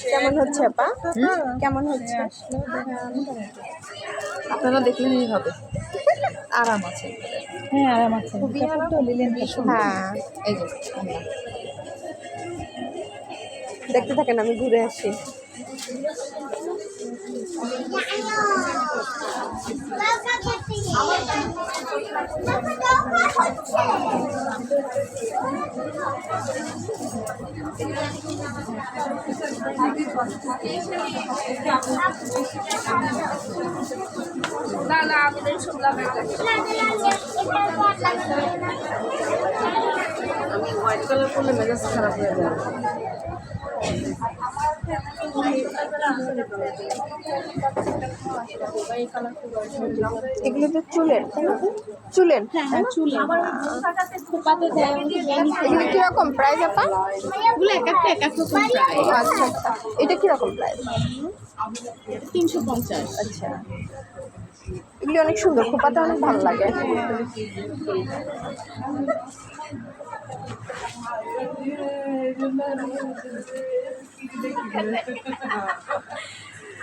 কেমন হচ্ছে আপা? কেমন হচ্ছে? আপনারা দেখলেই হবে। আরাম আছে। হ্যাঁ আরাম আছে। খুবই আরাম। হ্যাঁ, এই যে দেখতে থাকেন, আমি ঘুরে আসি। না না আমি শুনলাম আমি হোয়াইট কালার করলে মেজাজ খারাপ হয়ে যাবে। এগুলো তো চুলের, চুলের। হ্যাঁ চুল আবার খোপাতে দেয় এগুলো কিরকম প্রাইস আপা? এগুলো এক একটা এক এক রকম প্রাইস। আচ্ছা আচ্ছা, এটা কিরকম প্রাইস? 350। আচ্ছা, এগুলি অনেক সুন্দর, খোপাতে অনেক ভালো লাগে।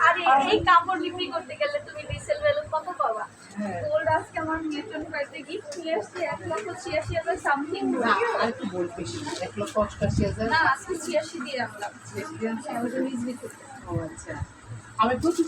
আরে এই কাপড় বিক্রি করতে গেলে তুমি রিসেল ভ্যালু কত পাবা? গোল্ড আজকে আমার মিল্টন বাড়িতে গিফট নিয়ে এসেছি 1,86,000 সামথিং। না আর একটু বলতে 1,88,000। না আজকে 86 দিয়ে রাখলাম। ও আচ্ছা, আমি প্রচুর